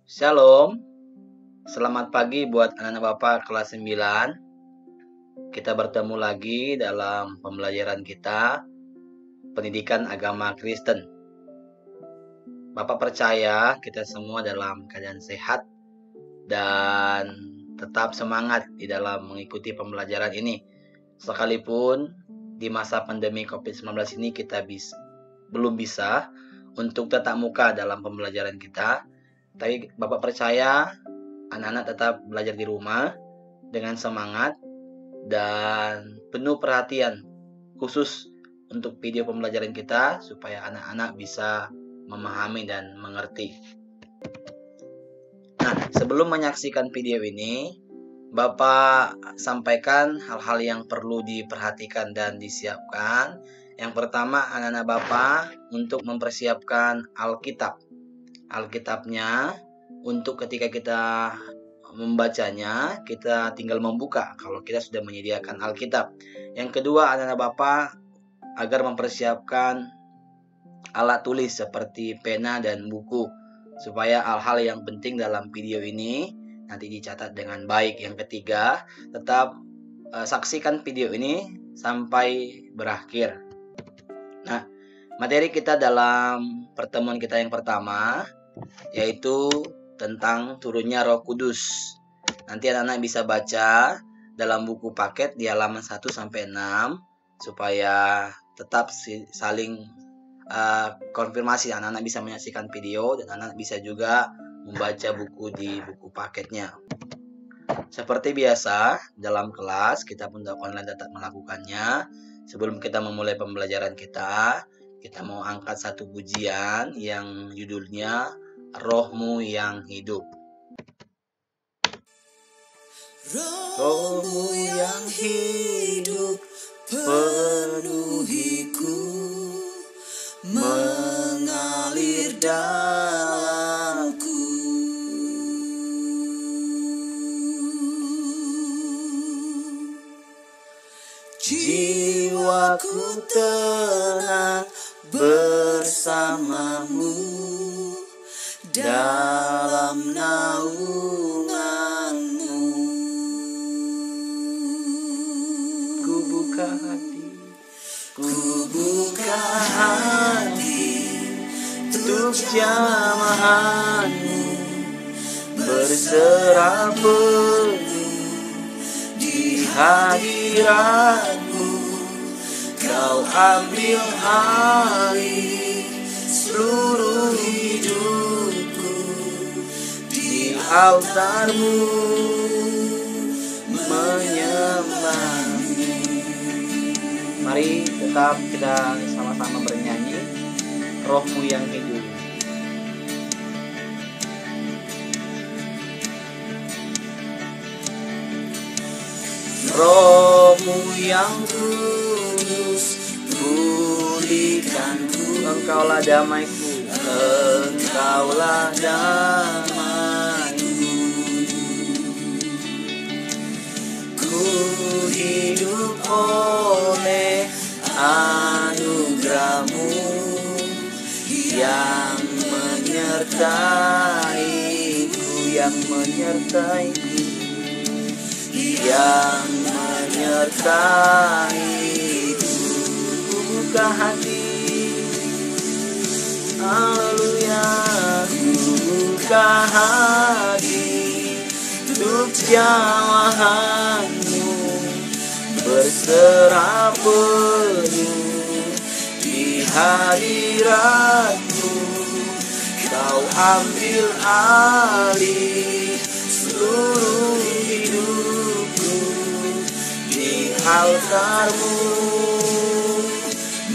Shalom, selamat pagi buat anak-anak Bapak kelas 9. Kita bertemu lagi dalam pembelajaran kita, pendidikan agama Kristen. Bapak percaya kita semua dalam keadaan sehat dan tetap semangat di dalam mengikuti pembelajaran ini. Sekalipun di masa pandemi COVID-19 ini kita belum bisa untuk tatap muka dalam pembelajaran kita. Tapi Bapak percaya anak-anak tetap belajar di rumah dengan semangat dan penuh perhatian khusus untuk video pembelajaran kita supaya anak-anak bisa memahami dan mengerti. Nah, sebelum menyaksikan video ini, Bapak sampaikan hal-hal yang perlu diperhatikan dan disiapkan. Yang pertama, anak-anak Bapak untuk mempersiapkan Alkitabnya, untuk ketika kita membacanya, kita tinggal membuka kalau kita sudah menyediakan Alkitab. Yang kedua, anak-anak Bapak agar mempersiapkan alat tulis seperti pena dan buku, supaya hal-hal yang penting dalam video ini nanti dicatat dengan baik. Yang ketiga, tetap saksikan video ini sampai berakhir. Nah, materi kita dalam pertemuan kita yang pertama yaitu tentang turunnya Roh Kudus. Nanti anak-anak bisa baca dalam buku paket di halaman 1-6 supaya tetap saling konfirmasi. Anak-anak bisa menyaksikan video dan anak-anak bisa juga membaca buku di buku paketnya. Seperti biasa dalam kelas kita pun online tetap melakukannya. Sebelum kita memulai pembelajaran kita mau angkat satu pujian yang judulnya Rohmu yang hidup. Rohmu yang hidup penuhiku, mengalir dalamku. Jiwaku tenang bersamamu dalam naunganmu. Ku buka hati untuk jamahanmu, berserah penuh di hadiratmu. Kau ambil alih seluruh hidupku, di altarmu menyembahmu. Mari tetap kita sama-sama bernyanyi Rohmu yang hidup. Rohmu yang kudus, pulihkanku. Engkaulah damaiku, Engkaulah damaiku. Ku hidup oleh anugerah-Mu yang menyertaiku, yang menyertaiku. Ku buka hati, haleluya. Ku buka hati untuk jamahanmu, berserah penuh di hadiratmu. Kau ambil alih seluruh hidupku, di altarmu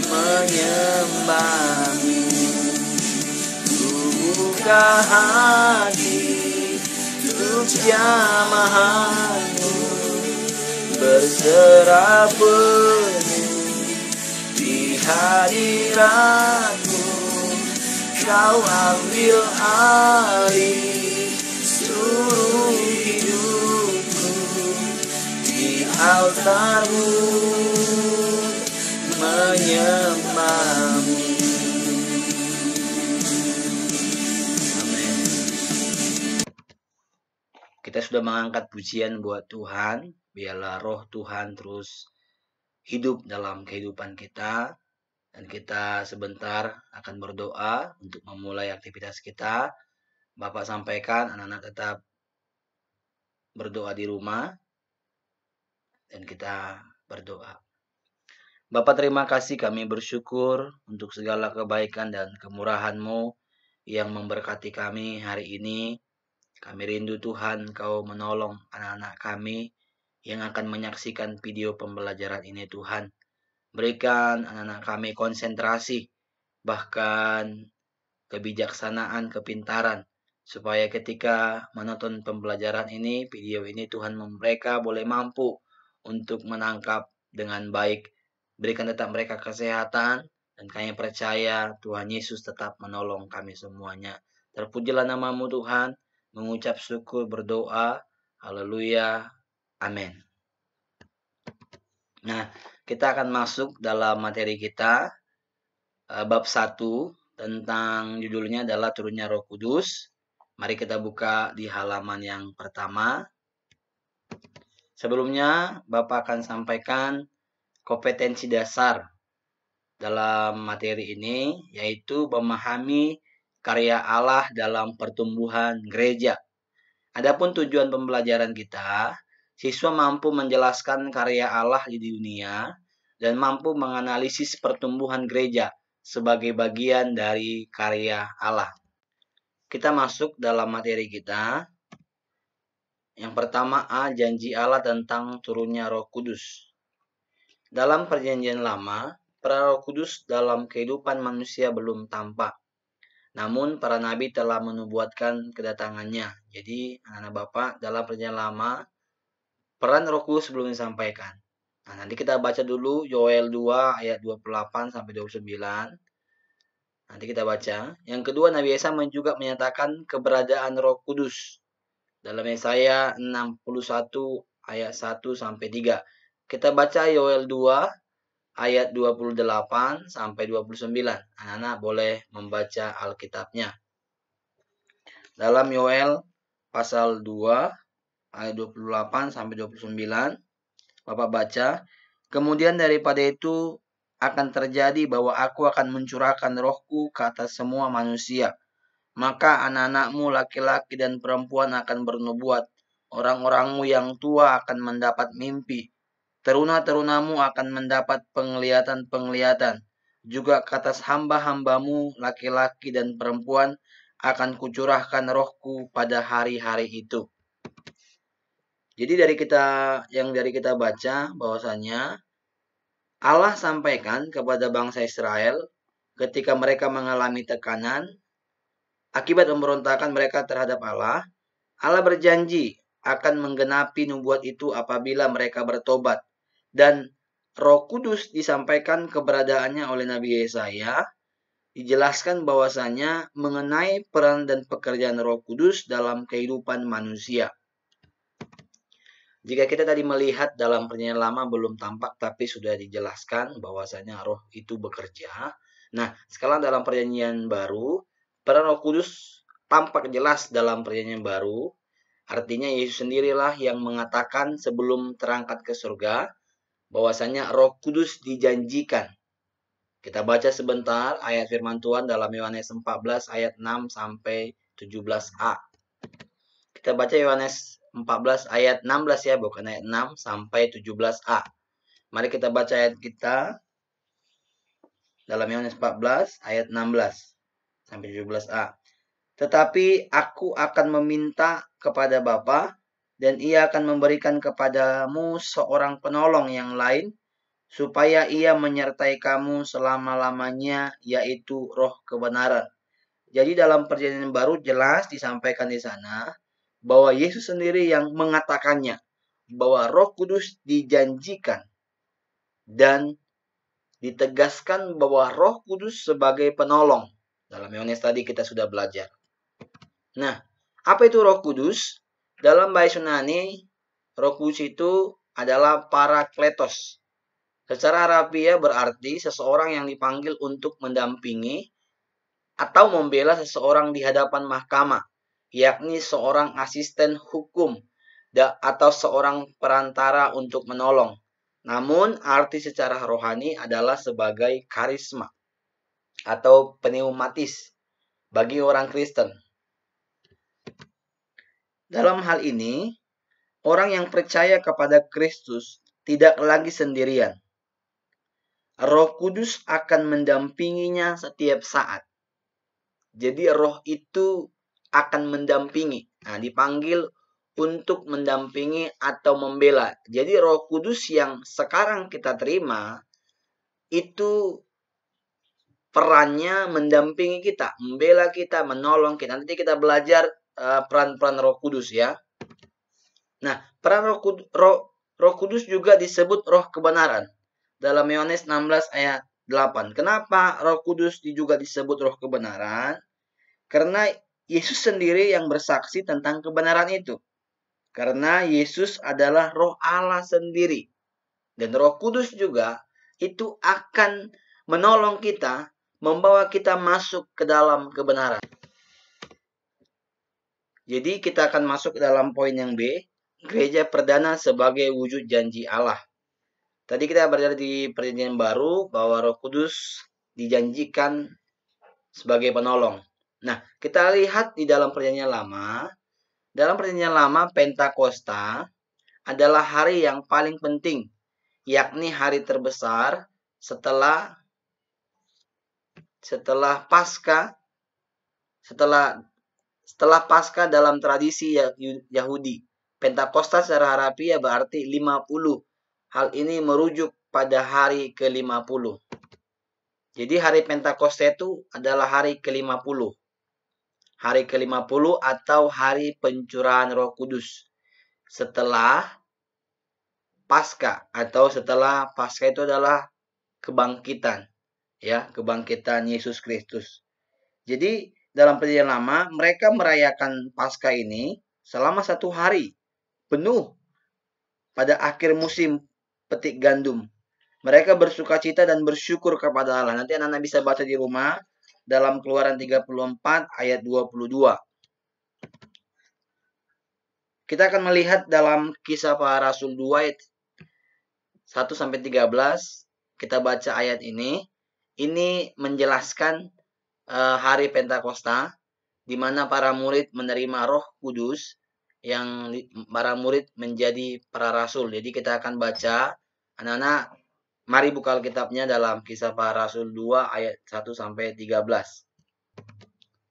menyembahmu. Ku buka hati untuk jamahanmu, berserah penuh di hadiratmu. Kau ambil alih seluruh hidupku, di altarmu menyembahmu. Amin. kita sudah mengangkat pujian buat Tuhan. Biarlah roh Tuhan terus hidup dalam kehidupan kita. Dan kita sebentar akan berdoa untuk memulai aktivitas kita. Bapak sampaikan, anak-anak tetap berdoa di rumah. Dan kita berdoa. Bapak, terima kasih, kami bersyukur untuk segala kebaikan dan kemurahan-Mu yang memberkati kami hari ini. Kami rindu Tuhan, Kau menolong anak-anak kami yang akan menyaksikan video pembelajaran ini Tuhan. Berikan anak-anak kami konsentrasi, bahkan kebijaksanaan, kepintaran, supaya ketika menonton pembelajaran ini, video ini Tuhan mereka boleh mampu untuk menangkap dengan baik. Berikan tetap mereka kesehatan, dan kami percaya Tuhan Yesus tetap menolong kami semuanya. Terpujilah nama-Mu Tuhan, mengucap syukur, berdoa, haleluya, amin. Nah, kita akan masuk dalam materi kita, bab 1, tentang judulnya adalah turunnya Roh Kudus. Mari kita buka di halaman yang pertama. Sebelumnya, Bapak akan sampaikan kompetensi dasar dalam materi ini, yaitu memahami karya Allah dalam pertumbuhan gereja. Adapun tujuan pembelajaran kita, siswa mampu menjelaskan karya Allah di dunia dan mampu menganalisis pertumbuhan gereja sebagai bagian dari karya Allah. Kita masuk dalam materi kita. Yang pertama A, janji Allah tentang turunnya Roh Kudus. Dalam Perjanjian Lama, peran Roh Kudus dalam kehidupan manusia belum tampak. Namun para nabi telah menubuatkan kedatangannya. Jadi anak-anak Bapak, dalam Perjanjian Lama, peran Roh Kudus belum disampaikan. Nah, nanti kita baca dulu Yoel 2 ayat 28 sampai 29. Nanti kita baca. Yang kedua, Nabi Yesaya juga menyatakan keberadaan Roh Kudus dalam Yesaya 61 ayat 1 sampai 3. Kita baca Yoel 2 ayat 28 sampai 29. Anak-anak boleh membaca Alkitabnya. Dalam Yoel pasal 2 ayat 28 sampai 29, Bapak baca, kemudian daripada itu akan terjadi bahwa aku akan mencurahkan rohku ke atas semua manusia. Maka anak-anakmu laki-laki dan perempuan akan bernubuat. Orang-orangmu yang tua akan mendapat mimpi. Teruna-terunamu akan mendapat penglihatan-penglihatan. Juga ke atas hamba-hambamu laki-laki dan perempuan akan kucurahkan rohku pada hari-hari itu. Jadi dari kita baca bahwasanya Allah sampaikan kepada bangsa Israel ketika mereka mengalami tekanan akibat pemberontakan mereka terhadap Allah. Allah berjanji akan menggenapi nubuat itu apabila mereka bertobat. Dan Roh Kudus disampaikan keberadaannya oleh Nabi Yesaya. Dijelaskan bahwasanya mengenai peran dan pekerjaan Roh Kudus dalam kehidupan manusia. Jika kita tadi melihat dalam Perjanjian Lama belum tampak, tapi sudah dijelaskan bahwasanya roh itu bekerja. Nah, sekarang dalam Perjanjian Baru, peran Roh Kudus tampak jelas dalam Perjanjian Baru. Artinya Yesus sendirilah yang mengatakan sebelum terangkat ke surga, bahwasanya Roh Kudus dijanjikan. Kita baca sebentar ayat firman Tuhan dalam Yohanes 14 ayat 6 sampai 17a. Kita baca Yohanes 14 ayat 16 ya, bukan ayat 6 sampai 17a. Mari kita baca ayat kita dalam Yohanes 14 ayat 16 sampai 17a. Tetapi aku akan meminta kepada Bapa, dan ia akan memberikan kepadamu seorang penolong yang lain, supaya ia menyertai kamu selama-lamanya, yaitu Roh kebenaran. Jadi dalam Perjanjian Baru jelas disampaikan di sana bahwa Yesus sendiri yang mengatakannya, bahwa Roh Kudus dijanjikan dan ditegaskan bahwa Roh Kudus sebagai penolong. Dalam Yohanes tadi kita sudah belajar. Nah, apa itu Roh Kudus? Dalam bahasa Yunani, Roh Kudus itu adalah parakletos. Secara harafiah berarti seseorang yang dipanggil untuk mendampingi atau membela seseorang di hadapan mahkamah, yakni seorang asisten hukum atau seorang perantara untuk menolong. Namun, arti secara rohani adalah sebagai karisma atau pneumatis bagi orang Kristen. Dalam hal ini, orang yang percaya kepada Kristus tidak lagi sendirian. Roh Kudus akan mendampinginya setiap saat. Jadi roh itu akan mendampingi. Nah, dipanggil untuk mendampingi atau membela. Jadi Roh Kudus yang sekarang kita terima itu perannya mendampingi kita, membela kita, menolong kita. Nanti kita belajar peran-peran Roh Kudus ya. Nah, peran Roh Kudus juga disebut Roh kebenaran. Dalam Yohanes 16 ayat 8. Kenapa Roh Kudus juga disebut Roh kebenaran? Karena Yesus sendiri yang bersaksi tentang kebenaran itu. Karena Yesus adalah Roh Allah sendiri. Dan Roh Kudus juga itu akan menolong kita, membawa kita masuk ke dalam kebenaran. Jadi kita akan masuk ke dalam poin yang B, gereja perdana sebagai wujud janji Allah. Tadi kita belajar di Perjanjian Baru bahwa Roh Kudus dijanjikan sebagai penolong. Nah, kita lihat di dalam Perjanjian Lama. Dalam Perjanjian Lama, Pentakosta adalah hari yang paling penting, yakni hari terbesar setelah Paskah, setelah Paskah dalam tradisi Yahudi. Pentakosta secara harafiah berarti 50. Hal ini merujuk pada hari ke-50. Jadi hari Pentakosta itu adalah hari ke-50. Hari ke-50 atau hari pencurahan Roh Kudus. Setelah Paskah atau setelah Paskah itu adalah kebangkitan. Ya, kebangkitan Yesus Kristus. Jadi dalam Perjanjian Lama mereka merayakan Paskah ini selama 1 hari penuh pada akhir musim petik gandum. Mereka bersukacita dan bersyukur kepada Allah. Nanti anak-anak bisa baca di rumah dalam Keluaran 34 ayat 22. Kita akan melihat dalam Kisah Para Rasul 2 ayat 1 sampai 13. Kita baca ayat ini. Ini menjelaskan hari Pentakosta di mana para murid menerima Roh Kudus, yang para murid menjadi para rasul. Jadi kita akan baca, anak-anak mari buka Alkitabnya dalam Kisah Para Rasul 2 ayat 1 sampai 13.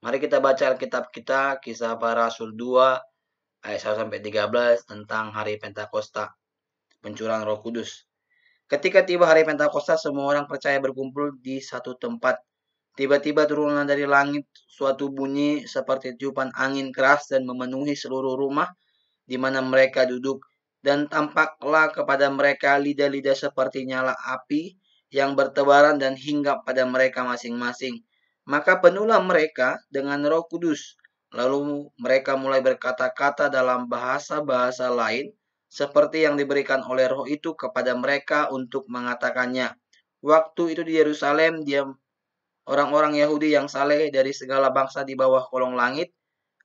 Mari kita baca Alkitab kita, Kisah Para Rasul 2 ayat 1 sampai 13 tentang hari Pentakosta, pencurahan Roh Kudus. Ketika tiba hari Pentakosta, semua orang percaya berkumpul di satu tempat. Tiba-tiba turunlah dari langit suatu bunyi seperti tiupan angin keras dan memenuhi seluruh rumah di mana mereka duduk. Dan tampaklah kepada mereka lidah-lidah seperti nyala api yang bertebaran dan hinggap pada mereka masing-masing. Maka penuhlah mereka dengan Roh Kudus. Lalu mereka mulai berkata-kata dalam bahasa-bahasa lain seperti yang diberikan oleh Roh itu kepada mereka untuk mengatakannya. Waktu itu di Yerusalem orang-orang Yahudi yang saleh dari segala bangsa di bawah kolong langit.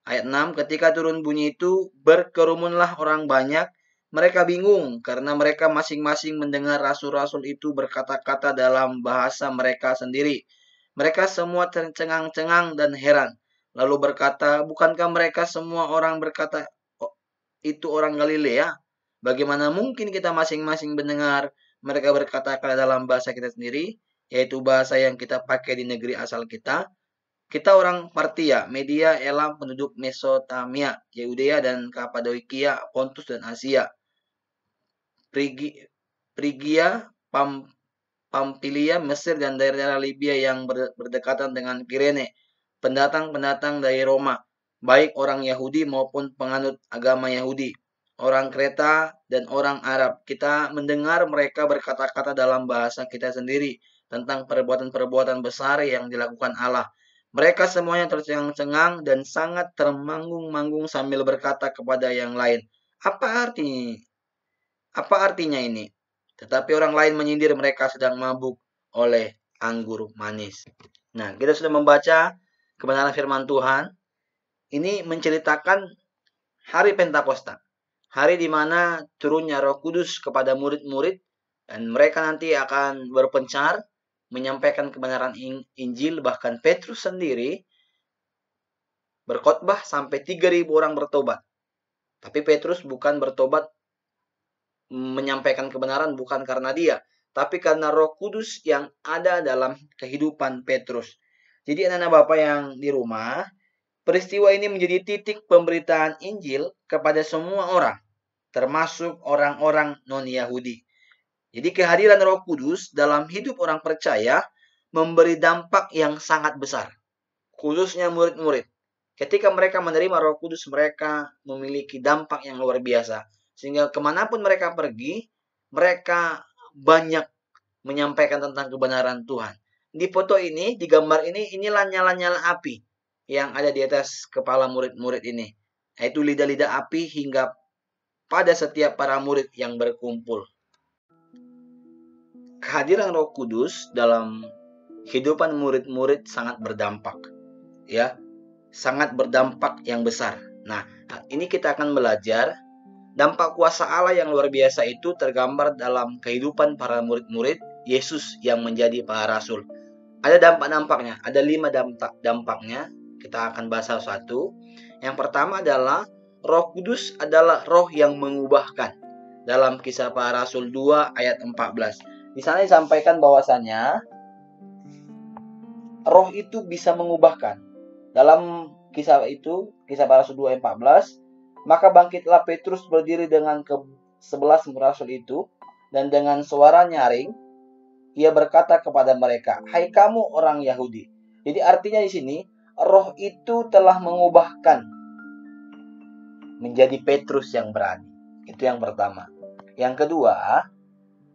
Ayat 6, ketika turun bunyi itu, berkerumunlah orang banyak. Mereka bingung karena mereka masing-masing mendengar rasul-rasul itu berkata-kata dalam bahasa mereka sendiri. Mereka semua tercengang-cengang dan heran. Lalu berkata, bukankah mereka semua orang berkata, oh, itu orang Galilea? Bagaimana mungkin kita masing-masing mendengar mereka berkata-kata dalam bahasa kita sendiri? Yaitu bahasa yang kita pakai di negeri asal kita. Kita orang Partia, Media, Elam, penduduk Mesopotamia, Yudea dan Kapadokia, Pontus dan Asia, Frigia, Pamfilia, Mesir dan daerah-daerah Libya yang berdekatan dengan Kirene, pendatang-pendatang dari Roma, baik orang Yahudi maupun penganut agama Yahudi, orang Kreta dan orang Arab. Kita mendengar mereka berkata-kata dalam bahasa kita sendiri tentang perbuatan-perbuatan besar yang dilakukan Allah. Mereka semuanya tercengang-cengang dan sangat termanggung-manggung sambil berkata kepada yang lain, Apa artinya ini? Tetapi orang lain menyindir mereka sedang mabuk oleh anggur manis. Nah, kita sudah membaca kebenaran firman Tuhan. ini menceritakan hari Pentakosta. Hari di mana turunnya Roh Kudus kepada murid-murid dan mereka nanti akan berpencar menyampaikan kebenaran Injil. Bahkan Petrus sendiri berkhotbah sampai 3.000 orang bertobat. Tapi Petrus bukan bertobat menyampaikan kebenaran bukan karena dia, tapi karena Roh Kudus yang ada dalam kehidupan Petrus. Jadi anak-anak Bapak yang di rumah, peristiwa ini menjadi titik pemberitaan Injil kepada semua orang, termasuk orang-orang non-Yahudi. Jadi kehadiran Roh Kudus dalam hidup orang percaya memberi dampak yang sangat besar, khususnya murid-murid. Ketika mereka menerima Roh Kudus, mereka memiliki dampak yang luar biasa. Sehingga kemanapun mereka pergi, mereka banyak menyampaikan tentang kebenaran Tuhan. Di foto ini, di gambar ini, inilah nyala-nyala api yang ada di atas kepala murid-murid ini. Yaitu lidah-lidah api hingga pada setiap para murid yang berkumpul. Kehadiran Roh Kudus dalam kehidupan murid-murid sangat berdampak. Ya, sangat berdampak yang besar. Nah, ini kita akan belajar dampak kuasa Allah yang luar biasa itu tergambar dalam kehidupan para murid-murid Yesus yang menjadi para rasul. Ada dampak-dampaknya, ada 5 dampaknya. Kita akan bahas satu. Yang pertama adalah Roh Kudus adalah roh yang mengubahkan. Dalam Kisah Para Rasul 2 ayat 14. Di sana disampaikan bahwasanya roh itu bisa mengubahkan. Dalam kisah itu, Kisah Para Rasul 2 ayat 14, maka bangkitlah Petrus berdiri dengan ke-11 rasul itu, dan dengan suara nyaring, ia berkata kepada mereka, "Hai kamu orang Yahudi." Jadi artinya di sini, roh itu telah mengubahkan menjadi Petrus yang berani. Itu yang pertama. Yang kedua,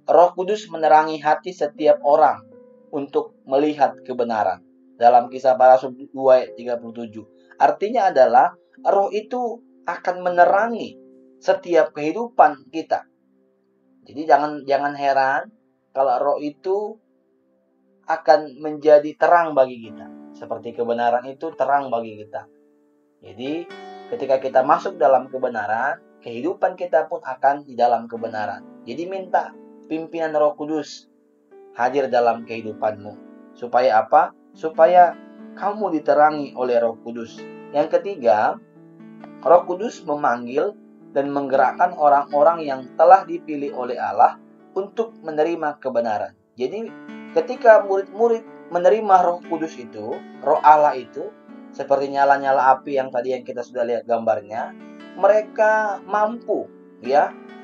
Roh Kudus menerangi hati setiap orang untuk melihat kebenaran. Dalam Kisah Para Rasul 2 ayat 37. Artinya adalah roh itu akan menerangi setiap kehidupan kita. Jadi jangan heran kalau roh itu akan menjadi terang bagi kita. Seperti kebenaran itu terang bagi kita. Jadi ketika kita masuk dalam kebenaran, kehidupan kita pun akan di dalam kebenaran. Jadi minta pimpinan Roh Kudus hadir dalam kehidupanmu. Supaya apa? Supaya kamu diterangi oleh Roh Kudus. Yang ketiga, Roh Kudus memanggil dan menggerakkan orang-orang yang telah dipilih oleh Allah untuk menerima kebenaran. Jadi ketika murid-murid menerima Roh Kudus itu, Roh Allah itu, seperti nyala-nyala api yang tadi yang kita sudah lihat gambarnya, mereka mampu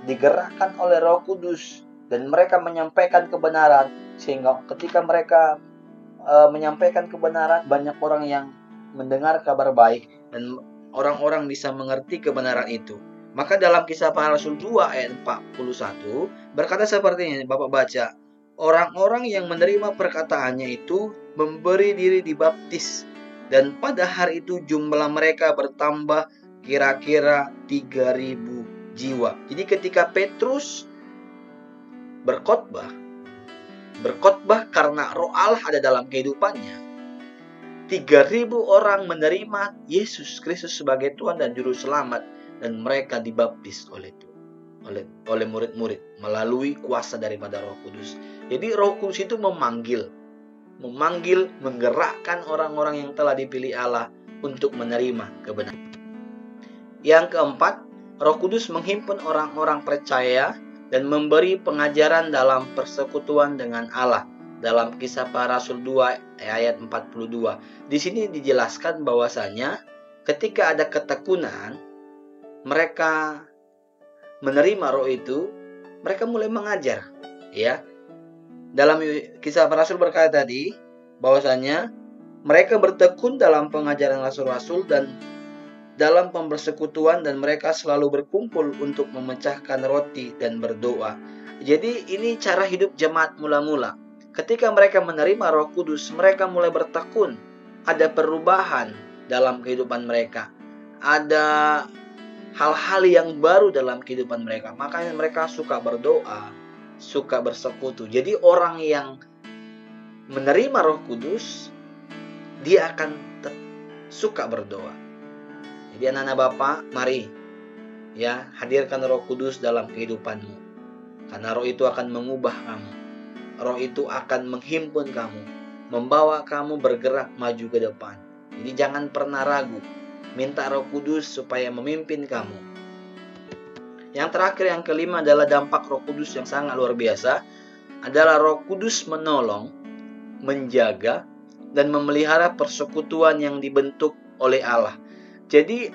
digerakkan oleh Roh Kudus dan mereka menyampaikan kebenaran, sehingga ketika mereka menyampaikan kebenaran, banyak orang yang mendengar kabar baik dan orang-orang bisa mengerti kebenaran itu. Maka dalam Kisah Para Rasul 2 ayat 41 berkata seperti ini, Bapak baca, orang-orang yang menerima perkataannya itu memberi diri dibaptis, dan pada hari itu jumlah mereka bertambah kira-kira 3.000 jiwa. Jadi ketika Petrus berkhotbah karena Roh Allah ada dalam kehidupannya, 3.000 orang menerima Yesus Kristus sebagai Tuhan dan Juru Selamat, dan mereka dibaptis oleh murid-murid melalui kuasa daripada Roh Kudus. Jadi Roh Kudus itu memanggil, menggerakkan orang-orang yang telah dipilih Allah untuk menerima kebenaran. Yang keempat, Roh Kudus menghimpun orang-orang percaya dan memberi pengajaran dalam persekutuan dengan Allah. Dalam Kisah Para Rasul 2 ayat 42. Di sini dijelaskan bahwasanya ketika ada ketekunan, mereka menerima roh itu, mereka mulai mengajar, ya. Dalam Kisah Para Rasul berkata tadi bahwasanya mereka bertekun dalam pengajaran rasul-rasul dan dalam pembersekutuan, dan mereka selalu berkumpul untuk memecahkan roti dan berdoa. Jadi ini cara hidup jemaat mula-mula. Ketika mereka menerima Roh Kudus, mereka mulai bertekun. Ada perubahan dalam kehidupan mereka. Ada hal-hal yang baru dalam kehidupan mereka. Makanya mereka suka berdoa, suka bersekutu. Jadi orang yang menerima Roh Kudus, dia akan suka berdoa. Jadi anak-anak Bapa, mari ya hadirkan Roh Kudus dalam kehidupanmu. Karena Roh itu akan mengubah kamu. Roh itu akan menghimpun kamu, membawa kamu bergerak maju ke depan. Jadi jangan pernah ragu. Minta Roh Kudus supaya memimpin kamu. Yang terakhir, yang kelima adalah dampak Roh Kudus yang sangat luar biasa. Adalah Roh Kudus menolong, menjaga, dan memelihara persekutuan yang dibentuk oleh Allah. Jadi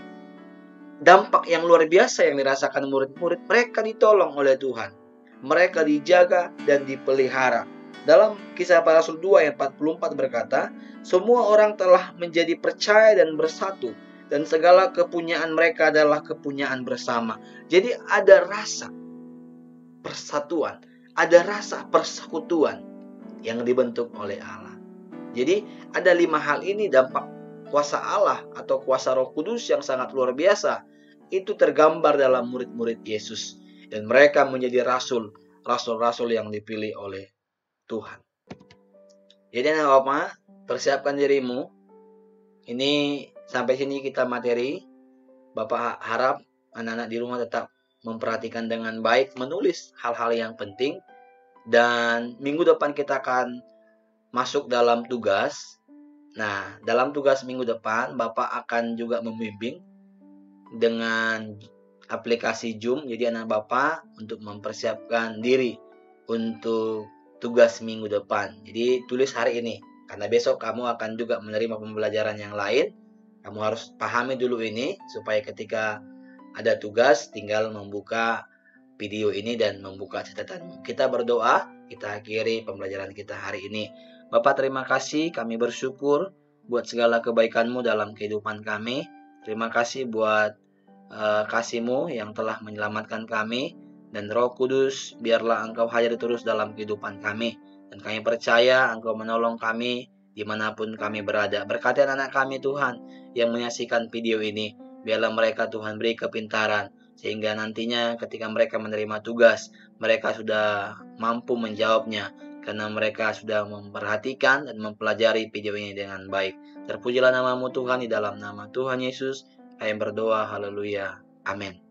dampak yang luar biasa yang dirasakan murid-murid, mereka ditolong oleh Tuhan. Mereka dijaga dan dipelihara. Dalam Kisah Para Rasul 2 ayat 44 berkata, semua orang telah menjadi percaya dan bersatu, dan segala kepunyaan mereka adalah kepunyaan bersama. Jadi ada rasa persatuan, ada rasa persekutuan yang dibentuk oleh Allah. Jadi ada 5 hal ini dampak kuasa Allah atau kuasa Roh Kudus yang sangat luar biasa. Itu tergambar dalam murid-murid Yesus. Dan mereka menjadi rasul-rasul yang dipilih oleh Tuhan. Jadi anak Bapak, persiapkan dirimu. Ini sampai sini kita materi. Bapak harap anak-anak di rumah tetap memperhatikan dengan baik, menulis hal-hal yang penting. Dan minggu depan kita akan masuk dalam tugas. Nah, dalam tugas minggu depan, Bapak akan juga membimbing dengan aplikasi Zoom. Jadi anak Bapak untuk mempersiapkan diri untuk tugas minggu depan. Jadi tulis hari ini, karena besok kamu akan juga menerima pembelajaran yang lain. Kamu harus pahami dulu ini, supaya ketika ada tugas tinggal membuka video ini dan membuka catatanmu. Kita berdoa, kita akhiri pembelajaran kita hari ini. Bapak, terima kasih, kami bersyukur buat segala kebaikan-Mu dalam kehidupan kami. Terima kasih buat kasih-Mu yang telah menyelamatkan kami. Dan Roh Kudus, biarlah Engkau hadir terus dalam kehidupan kami. Dan kami percaya Engkau menolong kami dimanapun kami berada. Berkati anak-anak kami Tuhan yang menyaksikan video ini. Biarlah mereka Tuhan beri kepintaran, sehingga nantinya ketika mereka menerima tugas, mereka sudah mampu menjawabnya, karena mereka sudah memperhatikan dan mempelajari video ini dengan baik. Terpujilah nama-Mu Tuhan, di dalam nama Tuhan Yesus kami berdoa, haleluya, amin.